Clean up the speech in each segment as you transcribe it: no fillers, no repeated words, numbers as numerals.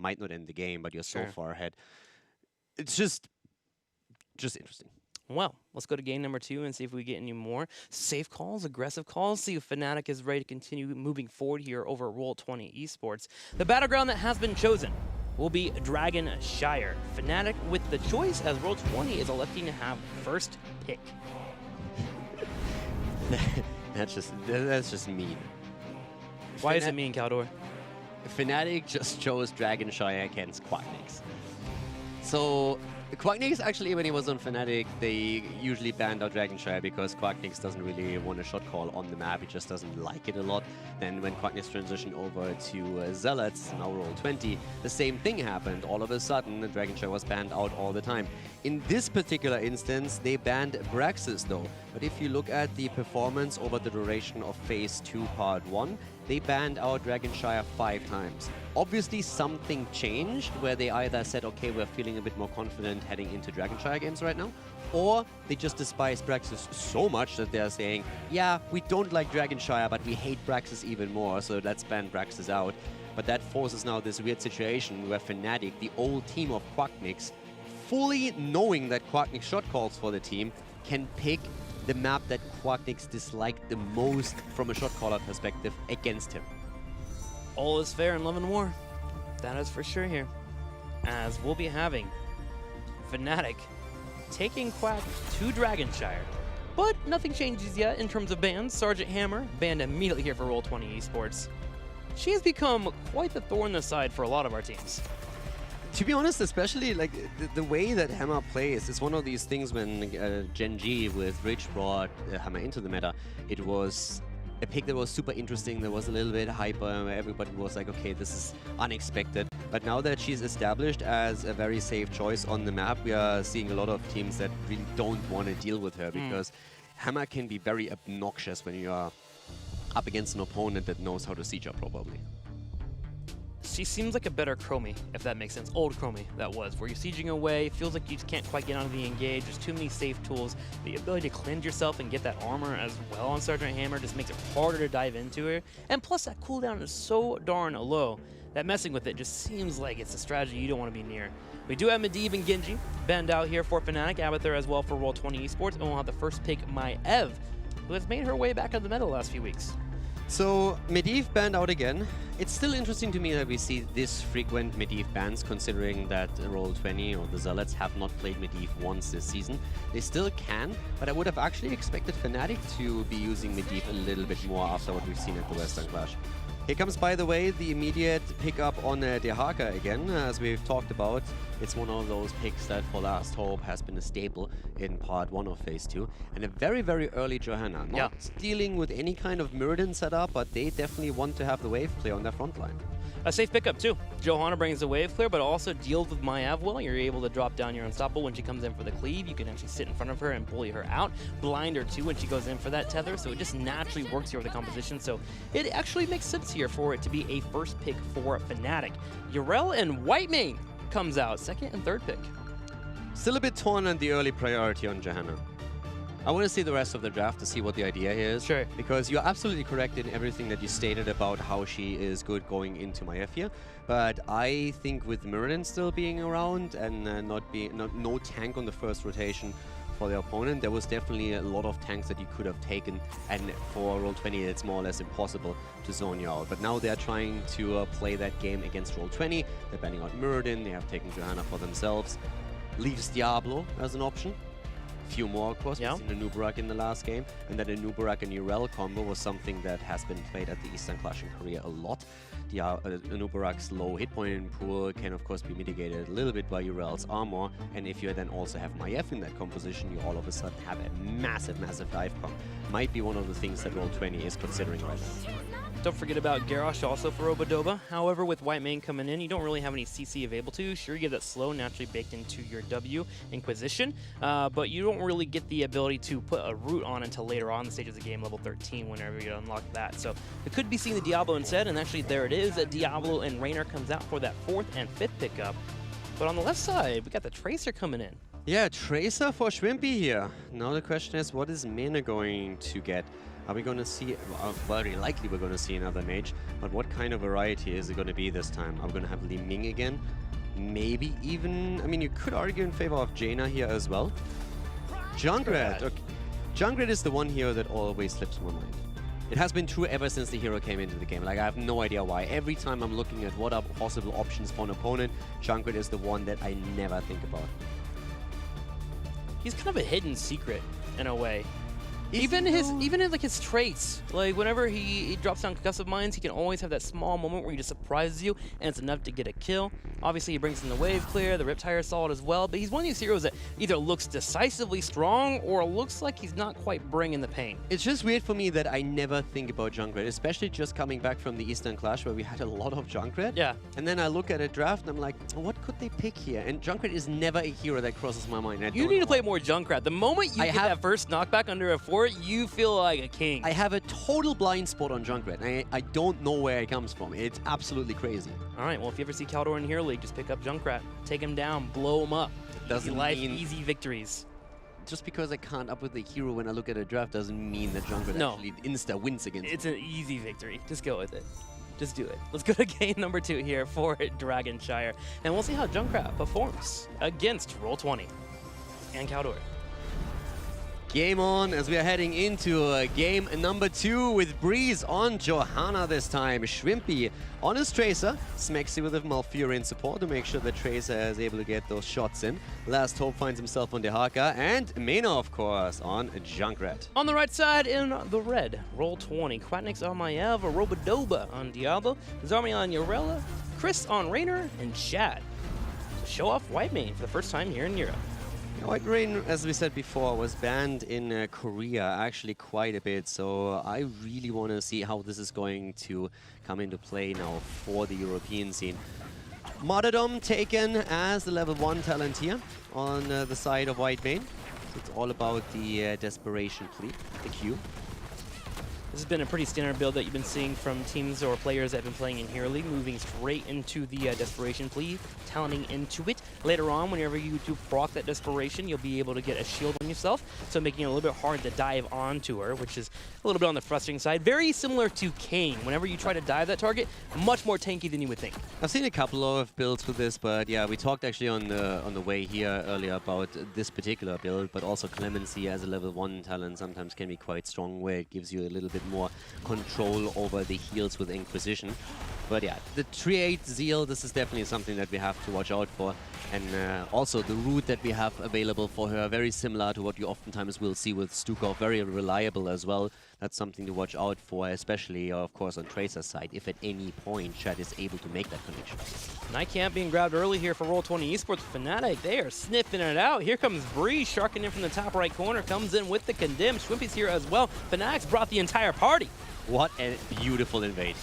might not end the game, but you're so Sure. far ahead. It's just interesting. Well, let's go to game number 2 and see if we get any more safe calls, aggressive calls, see if Fnatic is ready to continue moving forward here over Roll20 Esports. The battleground that has been chosen will be Dragonshire. Fnatic with the choice as Roll20 is electing to have first pick. That's just mean. Why is it mean, Caldor? Fnatic just chose Dragonshire against Quacknix. So Quacknix actually, when he was on Fnatic, they usually banned out Dragonshire because Quacknix doesn't really want a shot call on the map. He just doesn't like it a lot. Then when Quacknix transitioned over to Zealots, now Roll20, the same thing happened. All of a sudden, Dragonshire was banned out all the time. In this particular instance, they banned Braxis though. But if you look at the performance over the duration of Phase 2 Part 1, they banned out Dragonshire 5 times. Obviously, something changed where they either said, okay, we're feeling a bit more confident heading into Dragonshire games right now, or they just despise Braxis so much that they're saying, yeah, we don't like Dragonshire, but we hate Braxis even more, so let's ban Braxis out. But that forces now this weird situation where Fnatic, the old team of Quacknix, fully knowing that Quacknix shot calls for the team, can pick the map that Quacknix disliked the most from a shot caller perspective against him. All is fair in love and war. That is for sure here. As we'll be having Fnatic taking Quack to Dragonshire. But nothing changes yet in terms of bans. Sergeant Hammer banned immediately here for Roll20 Esports. She has become quite the thorn in the side for a lot of our teams. To be honest, especially like the way that Hammer plays, it's one of these things when Gen G with Rich brought Hammer into the meta. It was a pick that was super interesting, that was a little bit hyper, everybody was like, okay, this is unexpected. But now that she's established as a very safe choice on the map, we are seeing a lot of teams that really don't want to deal with her because Hammer can be very obnoxious when you are up against an opponent that knows how to siege up properly. She seems like a better Chromie, if that makes sense. Old Chromie, that was, where you're sieging away, feels like you just can't quite get onto the engage, there's too many safe tools. The ability to cleanse yourself and get that armor as well on Sergeant Hammer just makes it harder to dive into her. And plus that cooldown is so darn low that messing with it just seems like it's a strategy you don't want to be near. We do have Medivh and Genji banned out here for Fnatic, Abathur as well for Roll20 Esports, and we'll have the first pick, Maev, who has made her way back into the meta the last few weeks. So, Medivh banned out again. It's still interesting to me that we see this frequent Medivh bans, considering that Roll20 or the Zealots have not played Medivh once this season. They still can, but I would have actually expected Fnatic to be using Medivh a little bit more after what we've seen at the Western Clash. Here comes, by the way, the immediate pickup on Dehaka again, as we've talked about. It's one of those picks that for Last Hope has been a staple in Part 1 of Phase 2. And a very, very early Johanna. Not dealing with any kind of Muradin setup, but they definitely want to have the wave play on their front line. A safe pickup too. Johanna brings the wave clear, but also deals with Maev well. You're able to drop down your unstoppable when she comes in for the cleave. You can actually sit in front of her and bully her out. Blind her too when she goes in for that tether, so it just naturally works here with the composition. So it actually makes sense here for it to be a first pick for Fnatic. Yrel and Whitemane comes out, second and third pick. Still a bit torn on the early priority on Johanna. I want to see the rest of the draft to see what the idea here is. Sure. Because you're absolutely correct in everything that you stated about how she is good going into Maev here. But I think with Muradin still being around and no tank on the first rotation for the opponent, there was definitely a lot of tanks that you could have taken. And for Roll20, it's more or less impossible to zone you out. But now they're trying to play that game against Roll20. They're banning out Muradin. They have taken Johanna for themselves. Leaves Diablo as an option. Few more, of course. We've seen Anubarak in the last game, and that Anubarak and Yrel combo was something that has been played at the Eastern Clash in Korea a lot. Anubarak's low hit point pool can, of course, be mitigated a little bit by Yrel's armor, and if you then also have Maev in that composition, you all of a sudden have a massive, massive dive pump. Might be one of the things that Roll20 is considering right now. Don't forget about Garrosh also for Obadoba. However, with Whitemane coming in, you don't really have any CC available to you. Sure, you get that slow naturally baked into your W Inquisition, but you don't really get the ability to put a root on until later on in the stages of the game, level 13, whenever you unlock that. So it could be seeing the Diablo instead, and actually there it is. Diablo and Raynor comes out for that 4th and 5th pickup. But on the left side, we got the Tracer coming in. Yeah, Tracer for Schwimpy here. Now the question is, what is Mena going to get? Are we going to see, very likely we're going to see another mage. But what kind of variety is it going to be this time? Are we going to have Li Ming again? Maybe even, I mean, you could argue in favor of Jaina here as well. Junkrat. Okay. Junkrat is the one hero that always slips my mind. It has been true ever since the hero came into the game. Like, I have no idea why. Every time I'm looking at what are possible options for an opponent, Junkrat is the one that I never think about. He's kind of a hidden secret in a way. Even in like his traits, like whenever he drops down concussive mines, he can always have that small moment where he just surprises you, and it's enough to get a kill. Obviously, he brings in the wave clear, the Riptire Assault as well, but he's one of these heroes that either looks decisively strong or looks like he's not quite bringing the pain. It's just weird for me that I never think about Junkrat, especially just coming back from the Eastern Clash where we had a lot of Junkrat. Yeah. And then I look at a draft and I'm like, what could they pick here? And Junkrat is never a hero that crosses my mind. You need to play more Junkrat. The moment you get that first knockback under a fort, you feel like a king. I have a total blind spot on Junkrat. I don't know where it comes from. It's absolutely crazy. All right, well, if you ever see Caldor in Hero League, just pick up Junkrat, take him down, blow him up. Doesn't mean easy victories. Just because I can't up with the hero when I look at a draft doesn't mean that Junkrat actually insta wins against It's me. an easy victory. Just go with it. Just do it. Let's go to game number 2 here for Dragonshire, and we'll see how Junkrat performs against Roll20 and Caldor. Game on as we are heading into game number 2 with Breeze on Johanna this time. Shrimpy on his Tracer. Smexy with a Malfurion support to make sure that Tracer is able to get those shots in. Last Hope finds himself on Dehaka. And Mena, of course, on Junkrat. On the right side in the red, Roll20. Quatnix on Maiev, Robodoba on Diablo, Zarmi on Yorella, Chris on Raynor, and Shad to show off Whitemane for the first time here in Europe. White Rain, as we said before, was banned in Korea actually quite a bit, so I really want to see how this is going to come into play now for the European scene. Martyrdom taken as the level 1 talent here on the side of Whitemane. So it's all about the desperation plea, the Q. This has been a pretty standard build that you've been seeing from teams or players that have been playing in Hero League, moving straight into the Desperation Plea, talenting into it. Later on, whenever you do proc that Desperation, you'll be able to get a shield on yourself, so making it a little bit hard to dive onto her, which is a little bit on the frustrating side. Very similar to Kayn. Whenever you try to dive that target, much more tanky than you would think. I've seen a couple of builds for this, but yeah, we talked actually on the way here earlier about this particular build, but also Clemency as a level 1 talent sometimes can be quite strong, where it gives you a little bit more control over the heals with Inquisition. But yeah, the Triade Zeal, this is definitely something that we have to watch out for. And also the route that we have available for her, very similar to what you oftentimes will see with Stukov, very reliable as well. That's something to watch out for, especially, of course, on Tracer's side, if at any point Chad is able to make that connection. Night Camp being grabbed early here for Roll20 Esports. Fnatic, they are sniffing it out. Here comes Breeze, sharking in from the top right corner, comes in with the Condemn. Shwimpy's here as well. Fnatic's brought the entire party. What a beautiful invade.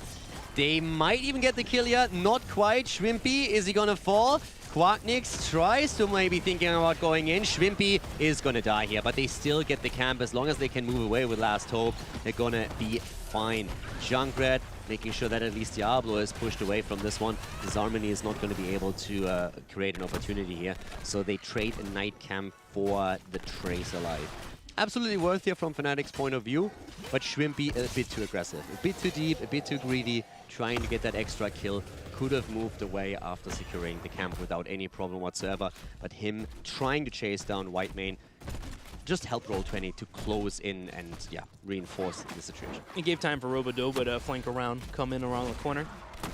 They might even get the kill here, not quite. Shwimpy, is he gonna fall? Quatnix tries to maybe thinking about going in. Shwimpy is gonna die here, but they still get the camp. As long as they can move away with Last Hope, they're gonna be fine. Junkrat making sure that at least Diablo is pushed away from this one. Zarmany is not going to be able to create an opportunity here, so they trade a Night Camp for the Trace alive. Absolutely worth here from Fnatic's point of view, but Shwimpy a bit too aggressive, a bit too deep, a bit too greedy, trying to get that extra kill. Could have moved away after securing the camp without any problem whatsoever, but him trying to chase down Whitemane just helped Roll20 to close in and, yeah, reinforce the situation. It gave time for Robodoba to flank around, come in around the corner,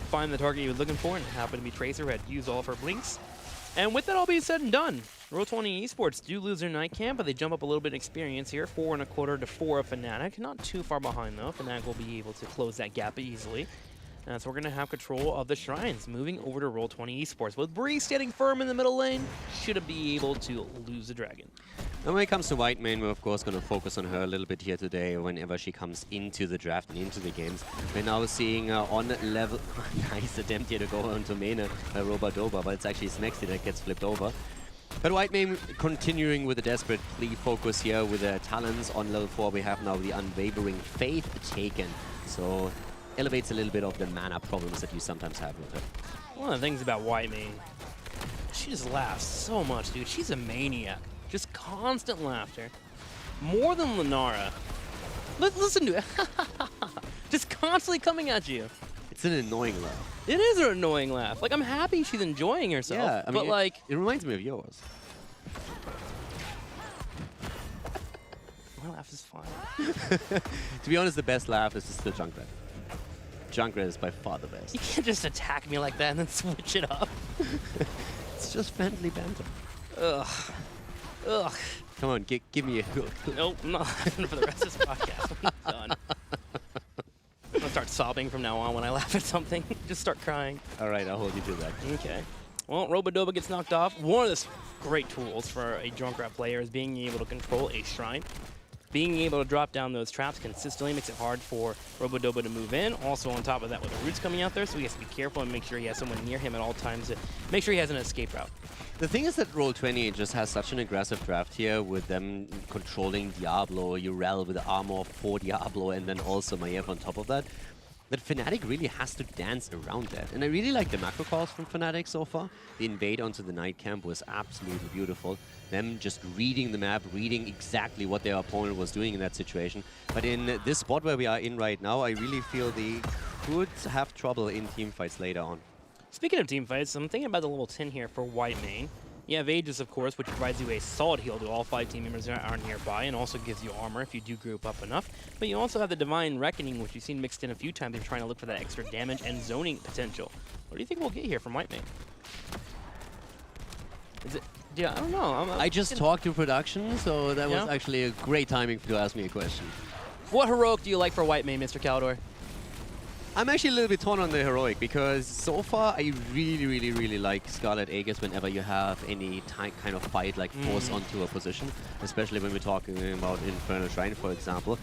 find the target he was looking for, and happened to be Tracer, who had used all of her blinks. And with that all being said and done, Roll20 Esports do lose their Night Camp, but they jump up a little bit in experience here, 4.25 to 4 of Fnatic. Not too far behind, though. Fnatic will be able to close that gap easily. So we're going to have control of the Shrines, moving over to Roll20 Esports. With Breeze standing firm in the middle lane, should be able to lose the Dragon. And when it comes to Whitemane, we're of course going to focus on her a little bit here today whenever she comes into the draft and into the games. We're now seeing on level... nice attempt here to go onto Mena by Robodoba, but it's actually Smexy that gets flipped over. But Whitemane continuing with a desperate plea focus here with the talents on level 4. We have now the Unwavering Faith taken. So elevates a little bit of the mana problems that you sometimes have with her. One of the things about Whitemane, she just laughs so much, dude. She's a maniac. Just constant laughter. More than Lunara. Listen to it. Just constantly coming at you. It's It's an annoying laugh. It is an annoying laugh. Like, I'm happy she's enjoying herself. Yeah, I mean, but like, it reminds me of yours. my laugh is fine. To be honest, the best laugh is still Junkrat. Junkrat is by far the best. You can't just attack me like that and then switch it up. It's just friendly banter. Ugh. Ugh. Come on, give me a hook. Nope, I'm not laughing for the rest of this podcast. I'm done. I'm gonna start sobbing from now on when I laugh at something. Just start crying. All right, I'll hold you to that. Okay. Well, Robodoba gets knocked off. One of the great tools for a Junkrat player is being able to control a shrine. Being able to drop down those traps consistently makes it hard for Robodoba to move in. Also, on top of that, with the roots coming out there, so he has to be careful and make sure he has someone near him at all times to make sure he has an escape route. The thing is that Roll20 just has such an aggressive draft here with them controlling Diablo, Urel with the armor for Diablo, and then also Maiev on top of that. That Fnatic really has to dance around that. And I really like the macro calls from Fnatic so far. The invade onto the night camp was absolutely beautiful. Them just reading the map, reading exactly what their opponent was doing in that situation. But in this spot where we are in right now, I really feel they could have trouble in teamfights later on. Speaking of teamfights, I'm thinking about the level 10 here for White Mane. You have Aegis, of course, which provides you a solid heal to all 5 team members that are nearby and also gives you armor if you do group up enough. But you also have the Divine Reckoning, which you've seen mixed in a few times if you're trying to look for that extra damage and zoning potential. What do you think we'll get here from White Mane? Is it... Yeah, I don't know. I just talked to production, so that Yeah? was actually a great timing to ask me a question. What heroic do you like for White Mane, Mr. Caldor? I'm actually a little bit torn on the heroic because so far I really like Scarlet Aegis whenever you have any kind of fight like force onto a position, especially when we're talking about Infernal Shrine, for example.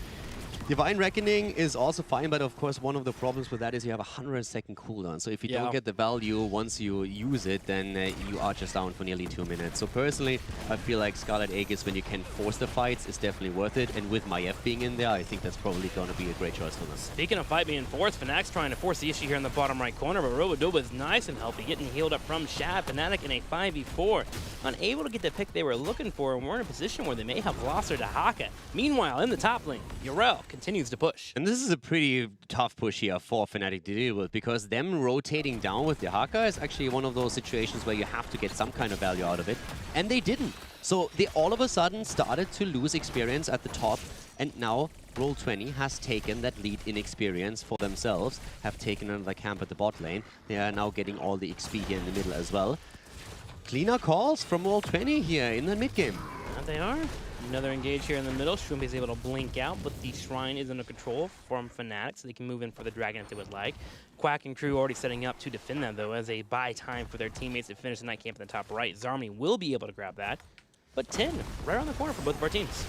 Divine Reckoning is also fine, but of course one of the problems with that is you have a 100-second cooldown. So if you don't get the value once you use it, then you are just down for nearly 2 minutes. So personally, I feel like Scarlet Aegis, when you can force the fights, is definitely worth it. And with Maiev being in there, I think that's probably going to be a great choice for them. Speaking of fight being forced, Fnatic's trying to force the issue here in the bottom right corner, but Robodoba is nice and healthy, getting healed up from Shad. Fnatic in a 5v4, unable to get the pick they were looking for, and we're in a position where they may have lost their Dahaka. Meanwhile, in the top lane, Urel continues to push. And this is a pretty tough push here for Fnatic to deal with, because them rotating down with the Haka is actually one of those situations where you have to get some kind of value out of it, and they didn't. So they all of a sudden started to lose experience at the top, and now Roll20 has taken that lead in experience for themselves, have taken another camp at the bot lane. They are now getting all the XP here in the middle as well. Cleaner calls from Roll20 here in the mid game. And they are. Another engage here in the middle. Shroom is able to blink out, but the Shrine is under control from Fnatic, so they can move in for the Dragon if they would like. Quack and crew already setting up to defend them, though, as they buy time for their teammates to finish the night camp in the top right. Zarmi will be able to grab that, but 10 right around the corner for both of our teams.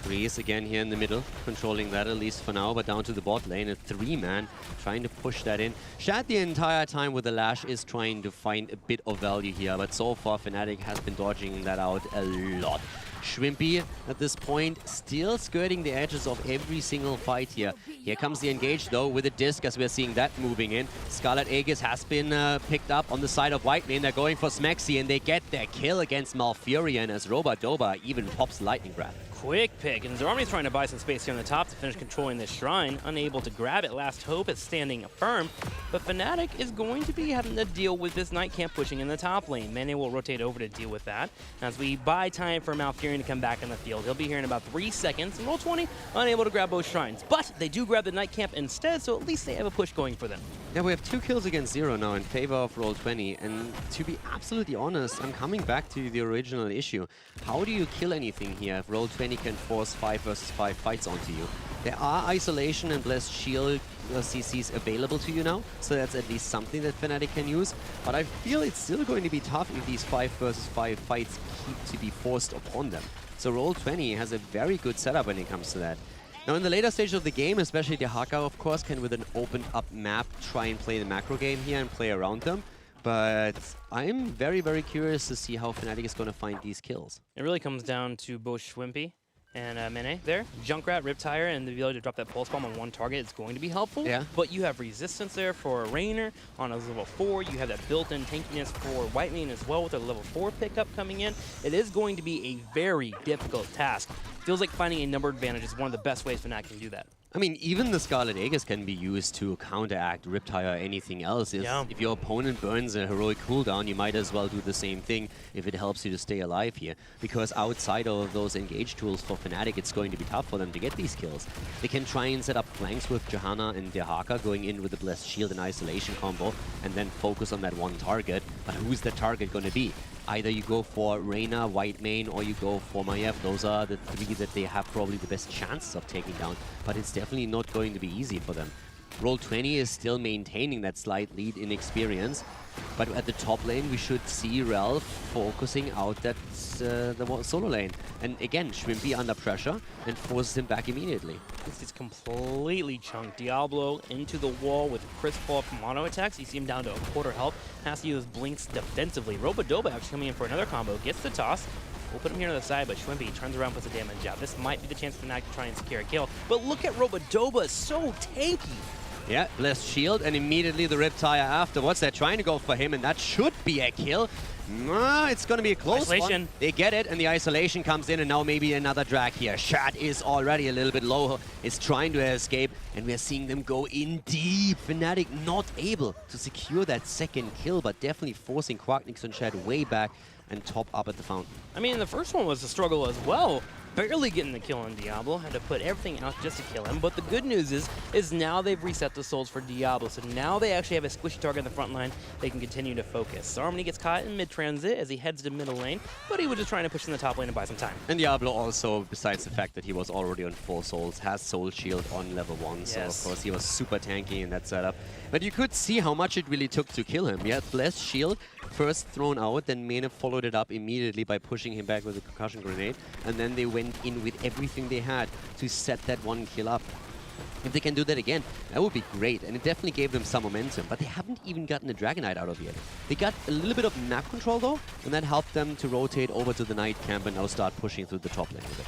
Breeze again here in the middle, controlling that at least for now, but down to the bot lane, a 3-man, trying to push that in. Shad the entire time with the Lash is trying to find a bit of value here, but so far Fnatic has been dodging that out a lot. Shrimpy at this point still skirting the edges of every single fight here. Here comes the engage though with a disc, as we're seeing that moving in. Scarlet Aegis has been picked up on the side of White Mane. They're going for Smexy and they get their kill against Malfurion as Robodoba even pops Lightning Breath. Quick pick, and Zarmi's trying to buy some space here on the top to finish controlling this Shrine. Unable to grab it, Last Hope is standing firm, but Fnatic is going to be having to deal with this Night Camp pushing in the top lane. Mane will rotate over to deal with that. As we buy time for Malfurion to come back in the field, he'll be here in about 3 seconds, and Roll20 unable to grab both Shrines. But they do grab the Night Camp instead, so at least they have a push going for them. Yeah, we have 2 kills against 0 now in favor of Roll20, and to be absolutely honest, I'm coming back to the original issue. How do you kill anything here if Roll20 can force 5 versus 5 fights onto you? There are Isolation and Blessed Shield CCs available to you now, so that's at least something that Fnatic can use, but I feel it's still going to be tough if these 5 versus 5 fights keep to be forced upon them. So Roll20 has a very good setup when it comes to that. Now in the later stage of the game, especially the Haka, of course, can with an opened up map try and play the macro game here and play around them. But I'm very curious to see how Fnatic is going to find these kills. It really comes down to both Schwimpy and Mane there. Junkrat, Riptire, and the ability to drop that Pulse Bomb on one target is going to be helpful. Yeah. But you have resistance there for a Rainer on a level 4. You have that built-in tankiness for White Mane as well with a level 4 pickup coming in. It is going to be a very difficult task. Feels like finding a number advantage is one of the best ways Fnatic can do that. I mean, even the Scarlet Aegis can be used to counteract Riptide or anything else. If your opponent burns a heroic cooldown, you might as well do the same thing if it helps you to stay alive here. Because outside of those engage tools for Fnatic, it's going to be tough for them to get these kills. They can try and set up flanks with Johanna and Dehaka, going in with the Blessed Shield and Isolation combo, and then focus on that one target. But who's the target going to be? Either you go for Reyna, Whitemane, or you go for Maiev. Those are the three that they have probably the best chances of taking down, but it's definitely not going to be easy for them. Roll20 is still maintaining that slight lead in experience, but at the top lane we should see Ralph focusing out that the solo lane. And again, Shrimpy under pressure and forces him back immediately. This is completely chunked. Diablo into the wall with Chris fall from auto attacks. You see him down to a quarter health. Has to use Blinks defensively. Robodoba actually coming in for another combo. Gets the toss. We'll put him here on the side, but Shrimpy turns around, puts the damage out. This might be the chance for Fnatic to try and secure a kill. But look at Robodoba, so tanky. Yeah, Blessed Shield, and immediately the Riptide afterwards. They're trying to go for him, and that should be a kill. No, it's going to be a close one. They get it, and the Isolation comes in, and now maybe another drag here. Shad is already a little bit low. Is trying to escape, and we're seeing them go in deep. Fnatic not able to secure that second kill, but definitely forcing Quacknix and Shad way back and top up at the fountain. I mean, the first one was a struggle as well. Barely getting the kill on Diablo, had to put everything out just to kill him. But the good news is now they've reset the souls for Diablo, so now they actually have a squishy target in the front line they can continue to focus. Zarmany gets caught in mid-transit as he heads to middle lane, but he was just trying to push in the top lane and buy some time. And Diablo also, besides the fact that he was already on 4 souls, has Soul Shield on level 1, so of course he was super tanky in that setup. But you could see how much it really took to kill him. He had Blessed Shield first thrown out, then Mena followed it up immediately by pushing him back with a concussion grenade, and then they went in with everything they had to set that one kill up. If they can do that again, that would be great, and it definitely gave them some momentum, but they haven't even gotten a Dragon Knight out of yet. They got a little bit of map control though, and that helped them to rotate over to the Knight camp and now start pushing through the top lane with it.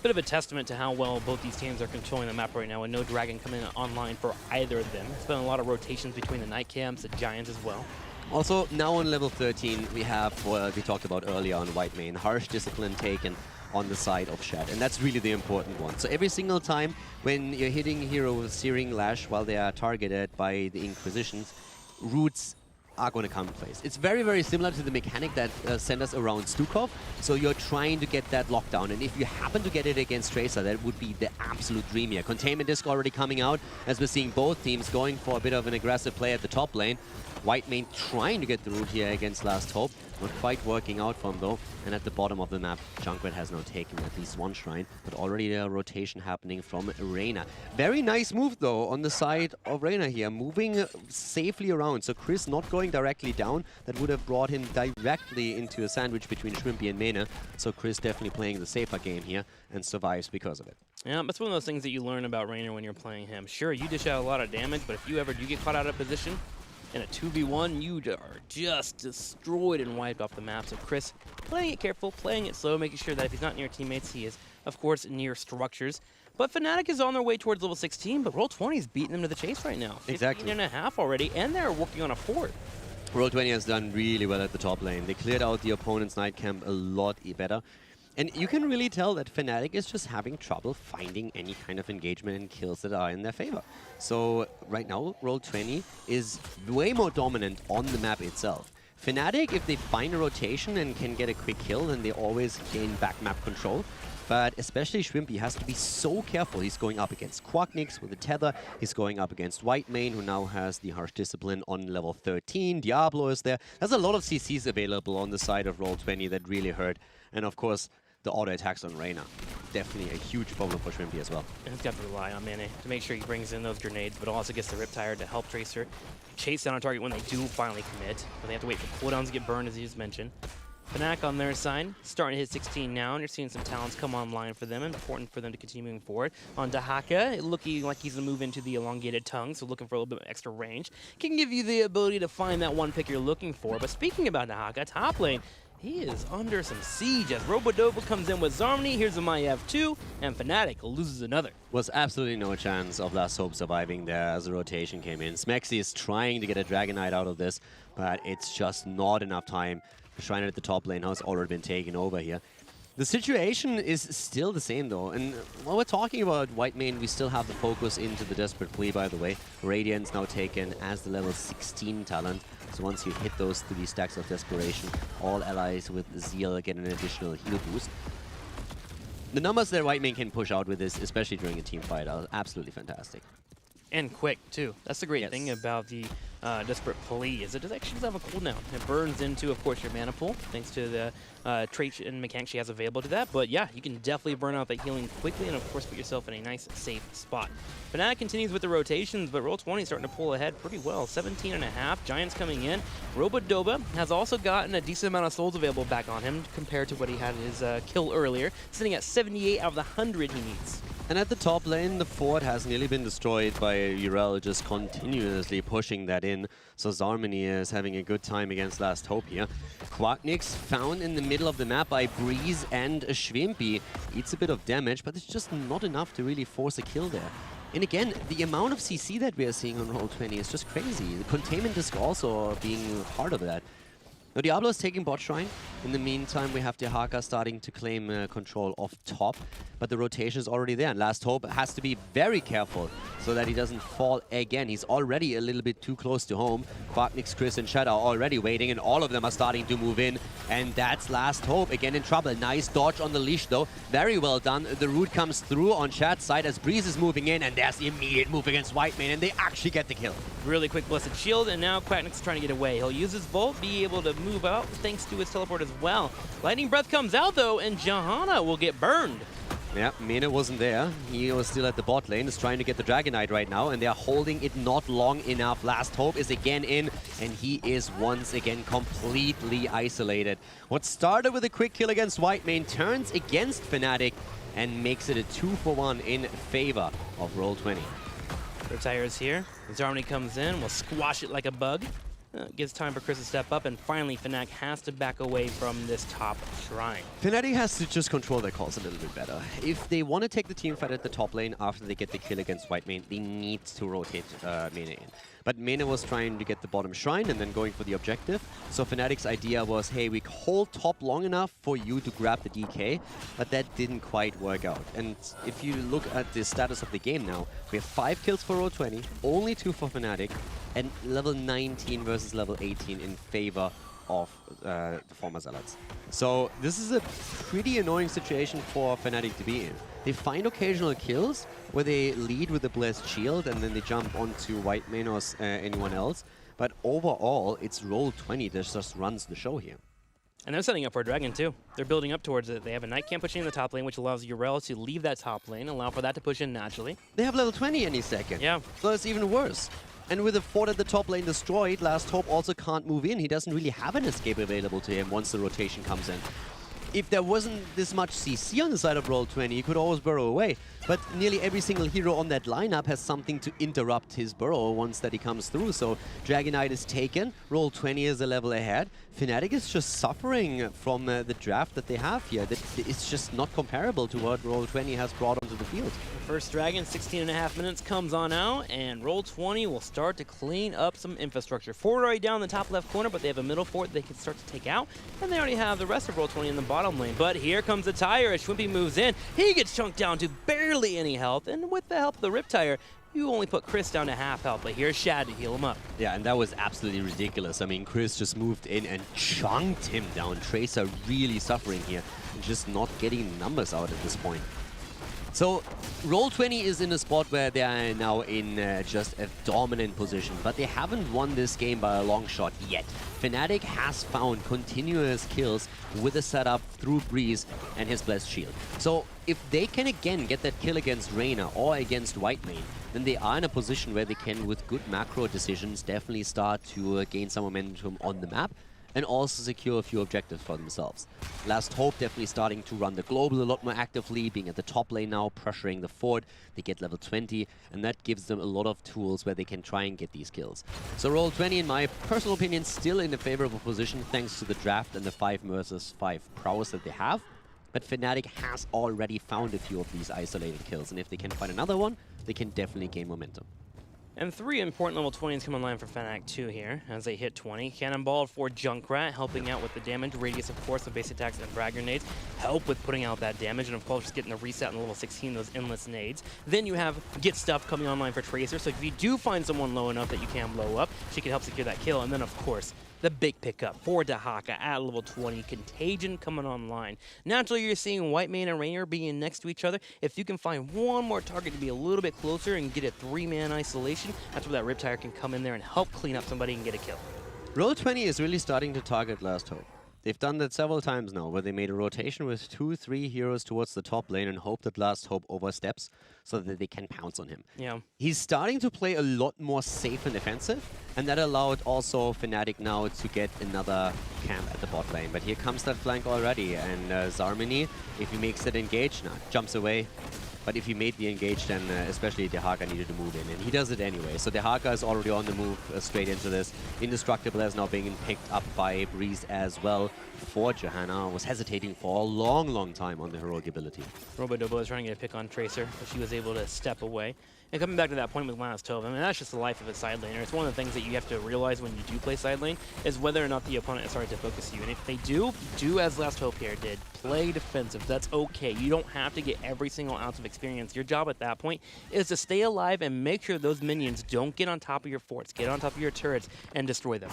Bit of a testament to how well both these teams are controlling the map right now, and no Dragon coming online for either of them. There's been a lot of rotations between the Knight camps, the Giants as well. Also, now on level 13, we have what we talked about earlier on Whitemane, Harsh Discipline taken on the side of Shad, and that's really the important one. So every single time when you're hitting a hero with Searing Lash while they are targeted by the Inquisitions, roots are going to come in place. It's very, very similar to the mechanic that sent us around Stukov. So you're trying to get that lockdown, and if you happen to get it against Tracer, that would be the absolute dream here. Containment Disc already coming out, as we're seeing both teams going for a bit of an aggressive play at the top lane. Whitemane trying to get the root here against Last Hope. Not quite working out for him though. And at the bottom of the map, Junkrat has now taken at least one shrine, but already a rotation happening from Reyna. Very nice move though on the side of Reyna here, moving safely around. So Chris not going directly down, that would have brought him directly into a sandwich between Shrimpy and Mena. So Chris definitely playing the safer game here and survives because of it. Yeah, that's one of those things that you learn about Reyna when you're playing him. Sure, you dish out a lot of damage, but if you ever do get caught out of position, in a 2v1, you are just destroyed and wiped off the map. So Chris, playing it careful, playing it slow, making sure that if he's not near teammates, he is, of course, near structures. But Fnatic is on their way towards level 16, but Roll20 is beating them to the chase right now. Exactly. 15.5 already, and they're working on a 4th. Roll20 has done really well at the top lane. They cleared out the opponent's Knight camp a lot better. And you can really tell that Fnatic is just having trouble finding any kind of engagement and kills that are in their favor. So right now, Roll20 is way more dominant on the map itself. Fnatic, if they find a rotation and can get a quick kill, then they always gain back map control. But especially Shrimpy has to be so careful. He's going up against Quacknix with a tether. He's going up against Whitemane, who now has the Harsh Discipline on level 13. Diablo is there. There's a lot of CCs available on the side of Roll20 that really hurt. And of course, the auto attacks on Reyna. Definitely a huge problem for Shrimpy as well. And he's got to rely on Mane to make sure he brings in those grenades, but also gets the Riptide to help Tracer chase down a target when they do finally commit. But they have to wait for cooldowns to get burned, as you just mentioned. Fnatic on their side, starting to hit 16 now, and you're seeing some talents come online for them, and important for them to continue moving forward. On Dehaka, looking like he's going to move into the elongated tongue, so looking for a little bit of extra range. Can give you the ability to find that one pick you're looking for. But speaking about Dehaka, top lane, he is under some siege as Robodoba comes in with Zarmany. Here's a Maiev 2, and Fnatic loses another. Was absolutely no chance of Last Hope surviving there as the rotation came in. Smexy is trying to get a Dragon Knight out of this, but it's just not enough time. The Shrine at the top lane has already been taken over here. The situation is still the same though, and while we're talking about white main, we still have the focus into the Desperate Plea, by the way. Radiant's now taken as the level 16 talent, so once you hit those 3 stacks of Desperation, all allies with Zeal get an additional heal boost. The numbers that white main can push out with this, especially during a team fight, are absolutely fantastic. And quick, too. That's the great thing about the Desperate Plea, is it does actually have a cooldown. It burns into, of course, your mana pool, thanks to the trait and mechanics she has available to that. But yeah, you can definitely burn out that healing quickly and, of course, put yourself in a nice, safe spot. Fnatic continues with the rotations, but Roll20 starting to pull ahead pretty well. 17.5, Giants coming in. Robodoba has also gotten a decent amount of souls available back on him compared to what he had his kill earlier, sitting at 78 out of the 100 he needs. And at the top lane, the fort has nearly been destroyed by Urel just continuously pushing that in. So Zarmany is having a good time against Last Hope here. Quacknix found in the middle of the map by Breeze and Schwimpi. Eats a bit of damage, but it's just not enough to really force a kill there. And again, the amount of CC that we are seeing on Roll20 is just crazy. The containment disc also being part of that. Now Diablo is taking bot shrine. In the meantime, we have Dehaka starting to claim control of top, but the rotation is already there. And Last Hope has to be very careful so that he doesn't fall again. He's already a little bit too close to home. Quacknix, Chris, and Shadow are already waiting, and all of them are starting to move in. And that's Last Hope again in trouble. Nice dodge on the leash though. Very well done. The root comes through on Chad's side as Breeze is moving in, and there's the immediate move against Whitemane, and they actually get the kill. Really quick Blessed Shield, and now Quacknix is trying to get away. He'll use his Bolt, be able to move out thanks to his teleport as well. Lightning Breath comes out though, and Johanna will get burned. Yeah, Mene wasn't there. He was still at the bot lane. Is trying to get the Dragonite right now, and they are holding it not long enough. Last Hope is again in, and he is once again completely isolated. What started with a quick kill against Whitemane turns against Fnatic and makes it a 2-for-1 in favor of Roll20. Retires here. Zarmany comes in, will squash it like a bug. Gives time for Chris to step up, and finally Fnatic has to back away from this top shrine. Fnatic has to just control their calls a little bit better. If they want to take the team fight at the top lane after they get the kill against Whitemane, they need to rotate Mene in. But Mene was trying to get the bottom shrine and then going for the objective. So Fnatic's idea was, hey, we hold top long enough for you to grab the DK, but that didn't quite work out. And if you look at the status of the game now, we have 5 kills for Roll20, only 2 for Fnatic, and level 19 versus level 18 in favor of the former Zealots. So this is a pretty annoying situation for Fnatic to be in. They find occasional kills where they lead with the Blessed Shield and then they jump onto Whitemane or anyone else. But overall, it's Roll20 that just runs the show here. And they're setting up for a dragon too. They're building up towards it. They have a Night Camp pushing in the top lane, which allows Urel to leave that top lane, allow for that to push in naturally. They have level 20 any second. Yeah. So it's even worse. And with the fort at the top lane destroyed, Last Hope also can't move in. He doesn't really have an escape available to him once the rotation comes in. If there wasn't this much CC on the side of Roll20, he could always burrow away. But nearly every single hero on that lineup has something to interrupt his burrow once that he comes through. So Dragonite is taken, Roll20 is a level ahead. Fnatic is just suffering from the draft that they have here. It's just not comparable to what Roll20 has brought onto the field. First dragon, 16.5 minutes, comes on out, and Roll20 will start to clean up some infrastructure. Fort already down in the top left corner, but they have a middle fort they can start to take out, and they already have the rest of Roll20 in the bottom lane. But here comes the Tire as Schwimpy moves in. He gets chunked down to barely any health, and with the help of the Riptire, you only put Chris down to half health, but here's Shad to heal him up. Yeah, and that was absolutely ridiculous. I mean, Chris just moved in and chunked him down. Tracer really suffering here, and just not getting numbers out at this point. So Roll20 is in a spot where they are now in just a dominant position, but they haven't won this game by a long shot yet. Fnatic has found continuous kills with a setup through Breeze and his Blessed Shield. So if they can again get that kill against Reyna or against Whitemane, then they are in a position where they can, with good macro decisions, definitely start to gain some momentum on the map and also secure a few objectives for themselves. Last Hope definitely starting to run the global a lot more actively, being at the top lane now, pressuring the fort. They get level 20, and that gives them a lot of tools where they can try and get these kills. So Roll20, in my personal opinion, still in a favorable position thanks to the draft and the 5 versus 5 prowess that they have. But Fnatic has already found a few of these isolated kills, and if they can find another one, they can definitely gain momentum. And 3 important level 20s come online for Fnatic 2 here as they hit 20. Cannonball for Junkrat, helping out with the damage. Radius, of course, of base attacks and frag grenades help with putting out that damage. And of course, just getting the reset in level 16, those endless nades. Then you have Get Stuff coming online for Tracer. So if you do find someone low enough that you can blow up, she can help secure that kill. And then, of course, the big pickup for Dehaka at level 20. Contagion coming online. Naturally, you're seeing Whitemane and Rainier being next to each other. If you can find one more target to be a little bit closer and get a 3-man isolation, that's where that Riptire can come in there and help clean up somebody and get a kill. Roll20 is really starting to target Last Hope. They've done that several times now, where they made a rotation with 2-3 heroes towards the top lane and hope that Last Hope oversteps so that they can pounce on him. Yeah. He's starting to play a lot more safe and defensive, and that allowed also Fnatic now to get another camp at the bot lane. But here comes that flank already, and Zarmini, if he makes it engage, jumps away. But if he made the engage, then especially Dehaka needed to move in, and he does it anyway. So Dehaka is already on the move straight into this. Indestructible is now being picked up by Breeze as well. For Johanna was hesitating for a long time on the heroic ability. Robodobo was trying to get a pick on Tracer, but she was able to step away. And coming back to that point with Last Hope, I mean, that's just the life of a side laner. It's one of the things that you have to realize when you do play side lane, is whether or not the opponent is starting to focus you. And if they do as Last Hope here did, play defensive. That's okay. You don't have to get every single ounce of experience. Your job at that point is to stay alive and make sure those minions don't get on top of your forts, get on top of your turrets, and destroy them.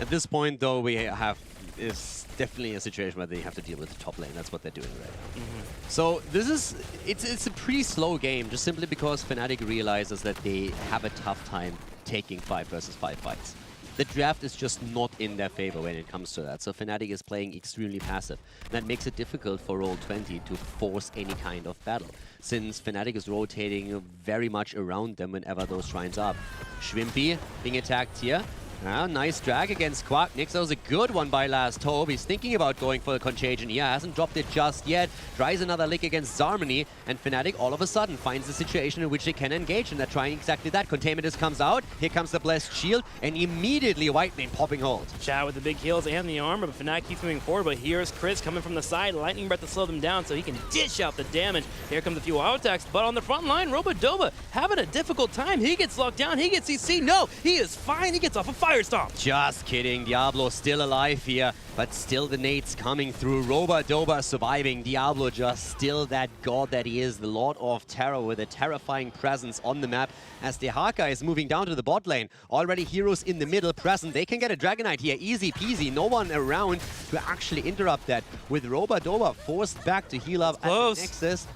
At this point, though, we have is definitely a situation where they have to deal with the top lane. That's what they're doing right now. So this is, it's a pretty slow game, just simply because Fnatic realizes that they have a tough time taking 5 versus 5 fights. The draft is just not in their favor when it comes to that. So Fnatic is playing extremely passive. That makes it difficult for Roll20 to force any kind of battle, since Fnatic is rotating very much around them whenever those shrines are. Schwimpy being attacked here. Nice drag against Quacknix. That was a good one by Last Hope. He's thinking about going for the Contagion here. Hasn't dropped it just yet. Tries another lick against Zarmini. And Fnatic all of a sudden finds a situation in which they can engage. And they're trying exactly that. Containment comes out. Here comes the Blessed Shield. And immediately Whitemane popping hold. Chad with the big heals and the armor. But Fnatic keeps moving forward. But here's Chris coming from the side. Lightning Breath to slow them down so he can dish out the damage. Here comes a few auto attacks. But on the front line, Robodoba having a difficult time. He gets locked down. He gets CC. No, he is fine. He gets off a Fire Stomp. Just kidding. Diablo still alive here, but still the nades coming through. Robodoba surviving. Diablo just still that god that he is, the Lord of Terror with a terrifying presence on the map as Dehaka is moving down to the bot lane. Already heroes in the middle present. They can get a Dragonite here. Easy peasy. No one around to actually interrupt that. With Robodoba forced back to heal up at the Nexus,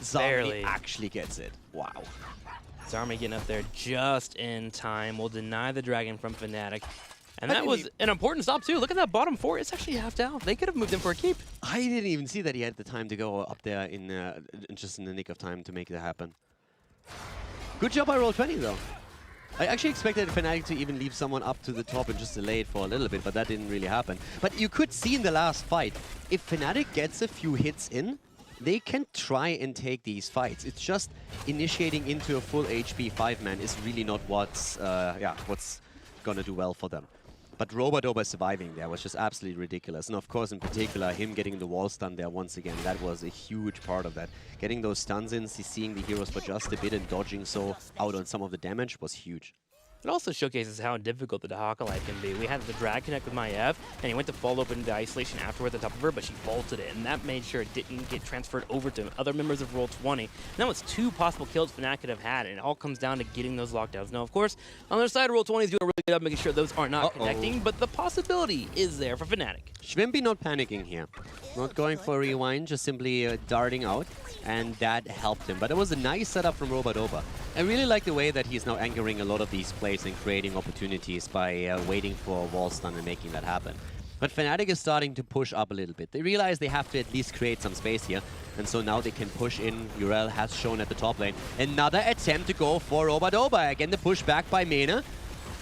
Zarmini actually gets it. Wow. Zarmini getting up there just in time. Will deny the dragon from Fnatic. And that was an important stop, too. Look at that bottom 4. It's actually halved out. They could have moved him for a keep. I didn't even see that he had the time to go up there in just in the nick of time to make that happen. Good job by Roll20, though. I actually expected Fnatic to even leave someone up to the top and just delay it for a little bit, but that didn't really happen. But you could see in the last fight, if Fnatic gets a few hits in, they can try and take these fights. It's just initiating into a full HP 5-man is really not what's gonna do well for them. But Robodoba surviving there was just absolutely ridiculous. And of course, in particular, him getting the wall stun there once again, that was a huge part of that. Getting those stuns in, seeing the heroes for just a bit and dodging so out on some of the damage was huge. It also showcases how difficult the Dehaka life can be. We had the drag connect with Maiev, and he went to fall open into isolation afterwards on top of her, but she bolted it, and that made sure it didn't get transferred over to other members of Roll20. And that was 2 possible kills Fnatic could have had, and it all comes down to getting those lockdowns. Now, of course, on their side, Roll20 is doing a really good job making sure those are not connecting, but the possibility is there for Fnatic. Schwimpy not panicking here. Not going for a rewind, just simply darting out, and that helped him. But it was a nice setup from Robodoba. I really like the way that he's now anchoring a lot of these plays and creating opportunities by waiting for a wall stun and making that happen. But Fnatic is starting to push up a little bit. They realize they have to at least create some space here, and so now they can push in. Urel has shown at the top lane. Another attempt to go for Robodoba. Again, the push back by Mena.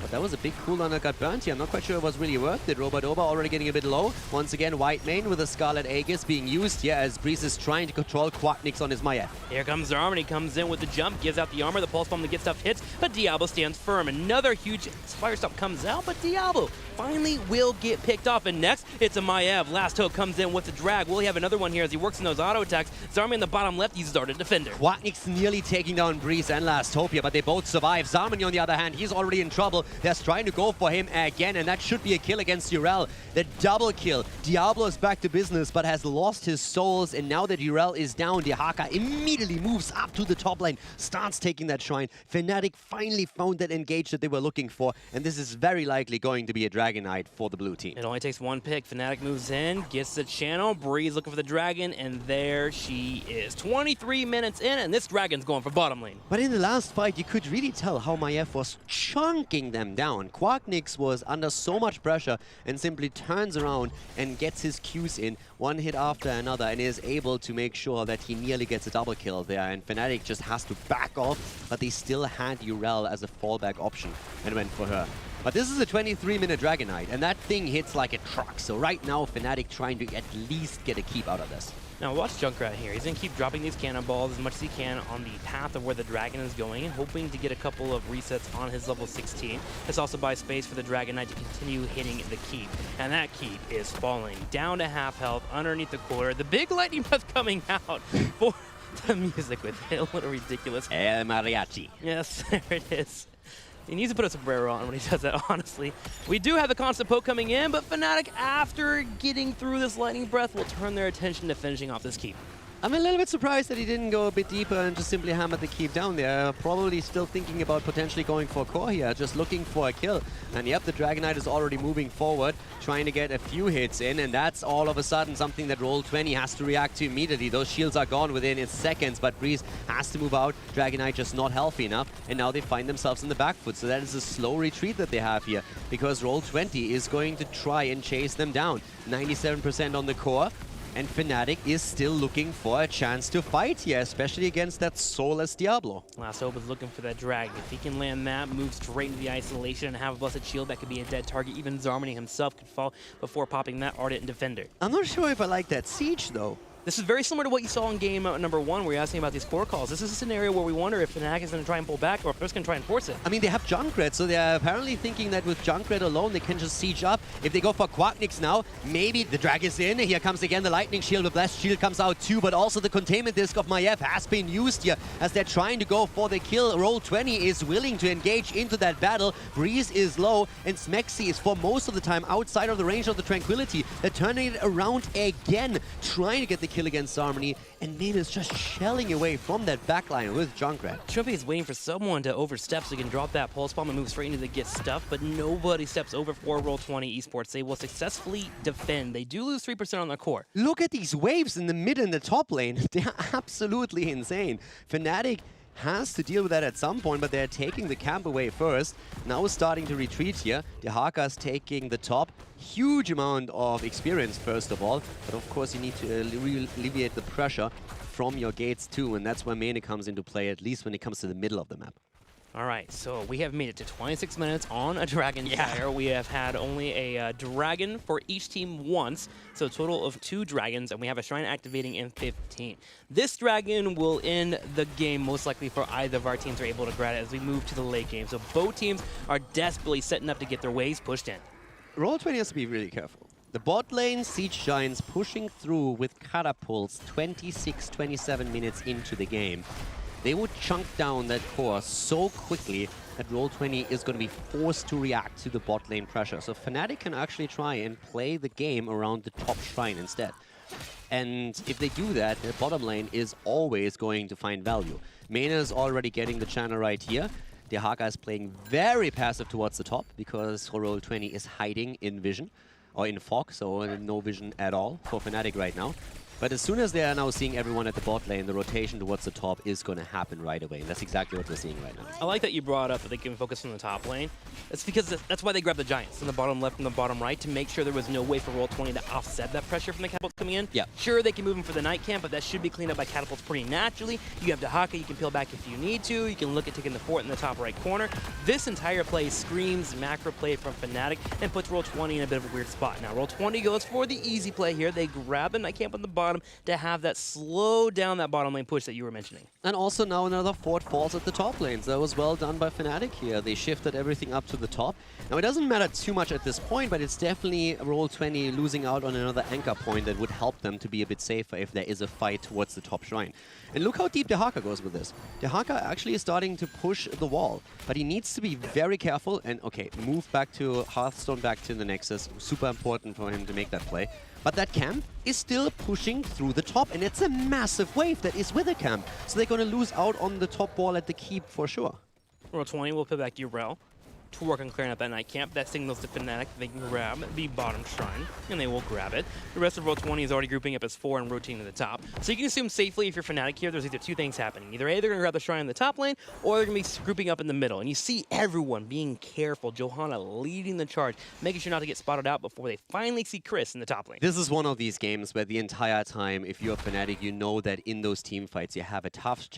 But that was a big cooldown that got burnt here. I'm not quite sure it was really worth it. Robadoba already getting a bit low. Once again, White Main with a Scarlet Aegis being used here as Breeze is trying to control Quacknix on his Maya. Here comes Zarmon. He comes in with the jump, gives out the armor. The Pulse Bomb that gets stuff hits, but Diablo stands firm. Another huge Fire Stop comes out, but Diablo finally will get picked off. And next, it's a Maiev. Last Hope comes in with the drag. Will he have another one here as he works in those auto attacks? Zarmon in the bottom left uses Darted Defender. Quacknix nearly taking down Breeze and Last Hope here, but they both survive. Zarmon, on the other hand, he's already in trouble. They're trying to go for him again, and that should be a kill against Urel. The double kill. Diablo is back to business, but has lost his souls, and now that Urel is down, Dehaka immediately moves up to the top lane, starts taking that shrine. Fnatic finally found that engage that they were looking for, and this is very likely going to be a Dragon Knight for the blue team. It only takes one pick. Fnatic moves in, gets the channel. Breeze looking for the dragon, and there she is. 23 minutes in, and this dragon's going for bottom lane. But in the last fight, you could really tell how Maiev was chunking them down. Quacknix was under so much pressure and simply turns around and gets his Qs in, one hit after another, and is able to make sure that he nearly gets a double kill there. And Fnatic just has to back off, but they still had Urel as a fallback option and went for her. But this is a 23-minute Dragon Knight, and that thing hits like a truck. So right now, Fnatic trying to at least get a keep out of this. Now watch Junkrat here. He's going to keep dropping these cannonballs as much as he can on the path of where the dragon is going, and hoping to get a couple of resets on his level 16. This also buys space for the Dragon Knight to continue hitting the keep. And that keep is falling down to half health underneath the core. The big lightning breath coming out for the music with it. A little ridiculous. El Mariachi. Yes, there it is. He needs to put a sombrero on when he does that, honestly. We do have the constant poke coming in, but Fnatic, after getting through this lightning breath, will turn their attention to finishing off this keep. I'm a little bit surprised that he didn't go a bit deeper and just simply hammer the keep down there. Probably still thinking about potentially going for a core here, just looking for a kill. And yep, the Dragon Knight is already moving forward, trying to get a few hits in, and that's all of a sudden something that Roll20 has to react to immediately. Those shields are gone within seconds, but Breeze has to move out. Dragon Knight just not healthy enough, and now they find themselves in the back foot. So that is a slow retreat that they have here, because Roll20 is going to try and chase them down. 97% on the core. And Fnatic is still looking for a chance to fight here, especially against that soulless Diablo. Last Hope is looking for that drag. If he can land that, move straight into the isolation and have a Blessed Shield, that could be a dead target. Even Zarmony himself could fall before popping that Ardent Defender. I'm not sure if I like that siege, though. This is very similar to what you saw in game number 1, where you're asking about these core calls. This is a scenario where we wonder if Fnatic is going to try and pull back, or if they're just going to try and force it. I mean, they have Junkrat, so they're apparently thinking that with Junkrat alone, they can just siege up. If they go for Quacknix now, maybe the drag is in. Here comes again the Lightning Shield. The Blessed Shield comes out too, but also the Containment Disc of Maiev has been used here as they're trying to go for the kill. Roll20 is willing to engage into that battle. Breeze is low, and Smexy is for most of the time outside of the range of the Tranquility. They're turning it around again, trying to get the kill against Harmony. And Main is just shelling away from that backline with Junkrat. Trippy is waiting for someone to overstep so he can drop that Pulse Bomb and move straight into the get stuff, but nobody steps over for Roll20 Esports. They will successfully defend. They do lose 3% on their core. Look at these waves in the mid and the top lane. They're absolutely insane. Fnatic has to deal with that at some point, but they're taking the camp away first. Now starting to retreat here. Dehaka's taking the top. Huge amount of experience, first of all. But of course, you need to alleviate the pressure from your gates too, and that's where Mane comes into play, at least when it comes to the middle of the map. All right, so we have made it to 26 minutes on a Dragon Fire. We have had only a Dragon for each team once, so a total of 2 Dragons, and we have a Shrine activating in 15. This Dragon will end the game, most likely for either of our teams are able to grab it as we move to the late game. So both teams are desperately setting up to get their waves pushed in. Roll20 has to be really careful. The bot lane Siege Giants pushing through with catapults 26-27 minutes into the game. They would chunk down that core so quickly that Roll20 is going to be forced to react to the bot lane pressure. So Fnatic can actually try and play the game around the top shrine instead. And if they do that, the bottom lane is always going to find value. Mena is already getting the channel right here. Dehaka is playing very passive towards the top because Roll20 is hiding in vision, or in fog, so no vision at all for Fnatic right now. But as soon as they are now seeing everyone at the bot lane, the rotation towards the top is going to happen right away. And that's exactly what we're seeing right now. I like that you brought up that they can focus on the top lane. It's because that's why they grabbed the Giants in the bottom left and the bottom right, to make sure there was no way for Roll20 to offset that pressure from the catapults coming in. Yeah. Sure, they can move them for the night camp, but that should be cleaned up by catapults pretty naturally. You have Dahaka, you can peel back if you need to. You can look at taking the fort in the top right corner. This entire play screams macro play from Fnatic and puts Roll20 in a bit of a weird spot. Now, Roll20 goes for the easy play here. They grab the night camp on the bottom to have that slow down that bottom lane push that you were mentioning. And also now another fort falls at the top lanes. That was well done by Fnatic here. They shifted everything up to the top. Now, it doesn't matter too much at this point, but it's definitely Roll20 losing out on another anchor point that would help them to be a bit safer if there is a fight towards the top shrine. And look how deep Dahaka goes with this. Dahaka actually is starting to push the wall, but he needs to be very careful and, okay, move back to Hearthstone, back to the Nexus. Super important for him to make that play. But that camp is still pushing through the top, and it's a massive wave that is with the camp. So they're going to lose out on the top wall at the keep for sure. Roll20 will put back Urel to work on clearing up that night camp. That signals to Fnatic they can grab the bottom shrine, and they will grab it. The rest of Roll20 is already grouping up as 4 and rotating to the top. So you can assume safely, if you're Fnatic here, there's either two things happening. Either A, they're going to grab the shrine in the top lane, or they're going to be grouping up in the middle. And you see everyone being careful. Johanna leading the charge, making sure not to get spotted out before they finally see Chris in the top lane. This is one of these games where the entire time, if you're Fnatic, you know that in those team fights, you have a tough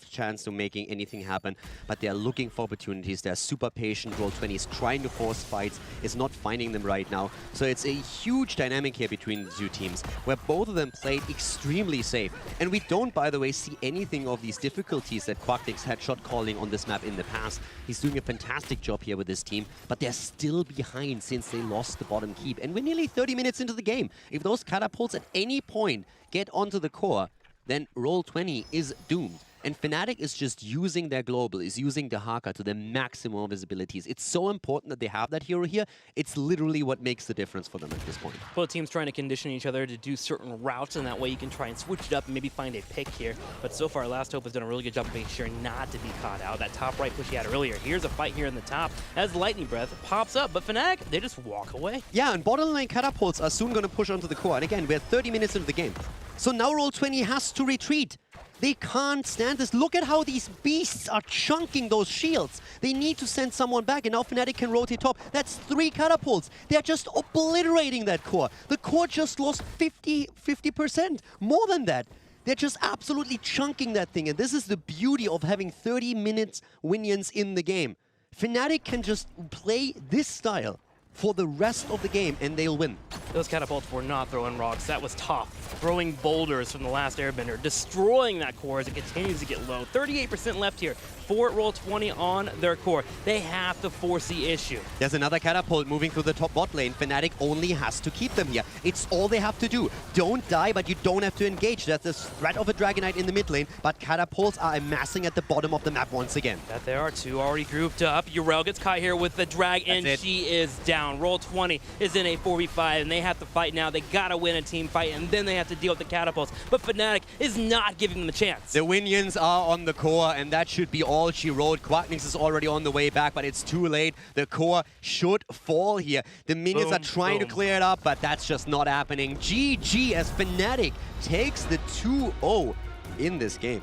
chance to making anything happen, but they're looking for opportunities. They're super patient. Roll20 is trying to force fights, is not finding them right now. So it's a huge dynamic here between the two teams, where both of them played extremely safe. And we don't, by the way, see anything of these difficulties that Quacknix had shot calling on this map in the past. He's doing a fantastic job here with this team, but they're still behind since they lost the bottom keep. And we're nearly 30 minutes into the game. If those catapults at any point get onto the core, then Roll20 is doomed. And Fnatic is just using their global, is using Dahaka to the maximum of his abilities. It's so important that they have that hero here. It's literally what makes the difference for them at this point. Both teams trying to condition each other to do certain routes, and that way you can try and switch it up and maybe find a pick here. But so far, Last Hope has done a really good job of making sure not to be caught out. That top right push he had earlier. Here's a fight here in the top as Lightning Breath pops up, but Fnatic, they just walk away. Yeah, and bottom lane catapults are soon going to push onto the core. And again, we're 30 minutes into the game. So now Roll20 has to retreat. They can't stand this. Look at how these beasts are chunking those shields. They need to send someone back, and now Fnatic can rotate top. That's 3 catapults. They're just obliterating that core. The core just lost 50%, more than that. They're just absolutely chunking that thing, and this is the beauty of having 30 minutes minions in the game. Fnatic can just play this style for the rest of the game, and they'll win. Those catapults were not throwing rocks. That was tough. Throwing boulders from the last airbender, destroying that core as it continues to get low. 38% left here for Roll20 on their core. They have to force the issue. There's another catapult moving through the top bot lane. Fnatic only has to keep them here. It's all they have to do. Don't die, but you don't have to engage. There's the threat of a Dragonite in the mid lane, but catapults are amassing at the bottom of the map once again. That there are two already grouped up. Urel gets caught here with the drag, and she is down. Roll20 is in a 4v5, and they have to fight now. They gotta win a team fight, and then they have to deal with the catapults. But Fnatic is not giving them a chance. The Winions are on the core, and that should be all she wrote. Quacknix is already on the way back, but it's too late. The core should fall here. The minions are trying to clear it up, but that's just not happening. GG as Fnatic takes the 2-0 in this game.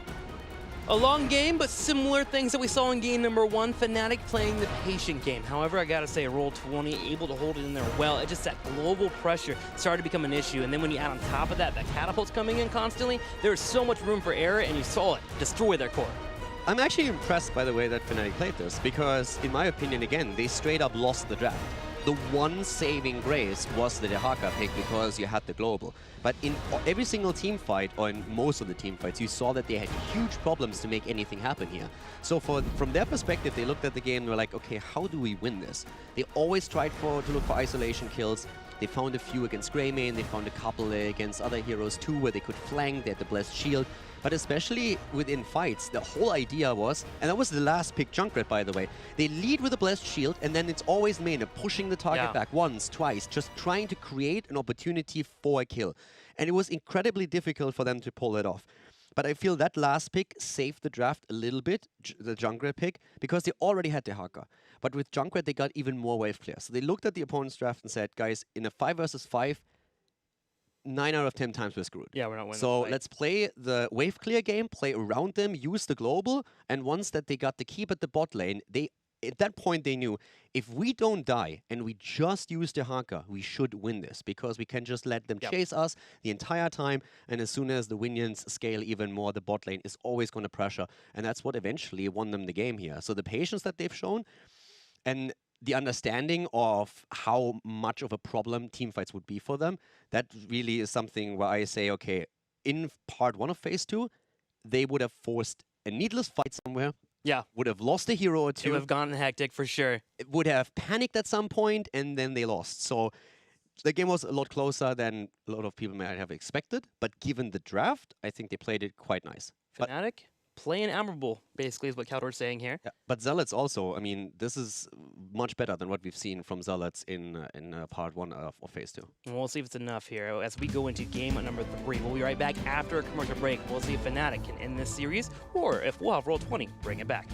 A long game, but similar things that we saw in game number 1. Fnatic playing the patient game. However, I gotta say, Roll20 able to hold it in there well. It just that global pressure started to become an issue. And then when you add on top of that, the catapults coming in constantly, there's so much room for error, and you saw it destroy their core. I'm actually impressed by the way that Fnatic played this, because in my opinion, again, they straight up lost the draft. The one saving grace was the Dahaka pick because you had the global. But in every single team fight, or in most of the team fights, you saw that they had huge problems to make anything happen here. So from their perspective, they looked at the game and were like, okay, how do we win this? They always tried to look for isolation kills. They found a few against Greymane, they found a couple against other heroes too, where they could flank, they had the Blessed Shield. But especially within fights, the whole idea was, and that was the last pick, Junkrat, by the way, they lead with a Blessed Shield, and then it's always Mane pushing the target back once, twice, just trying to create an opportunity for a kill. And it was incredibly difficult for them to pull it off. But I feel that last pick saved the draft a little bit, the Junkrat pick, because they already had the Dahaka. But with Junkrat, they got even more wave clear. So they looked at the opponent's draft and said, guys, in a 5 versus 5, 9 out of 10 times we're screwed. Yeah, we're not winning. So the fight. let's play the wave clear game, play around them, use the global, and once that they got the keep at the bot lane, at that point they knew if we don't die and we just use the Haka, we should win this because we can just let them chase us the entire time, and as soon as the minions scale even more, the bot lane is always going to pressure, and that's what eventually won them the game here. So the patience that they've shown and the understanding of how much of a problem teamfights would be for them, that really is something where I say, okay, in part 1 of phase 2, they would have forced a needless fight somewhere. Yeah. Would have lost a hero or two. It would have gone hectic for sure. It would have panicked at some point, and then they lost. So the game was a lot closer than a lot of people might have expected. But given the draft, I think they played it quite nice. Fnatic, playing admirable, basically, is what Caldor's saying here. Yeah, but Zealots also, I mean, this is much better than what we've seen from Zealots in part 1 of phase 2. And we'll see if it's enough here as we go into game number 3. We'll be right back after a commercial break. We'll see if Fnatic can end this series, or if we'll have Roll20 bring it back.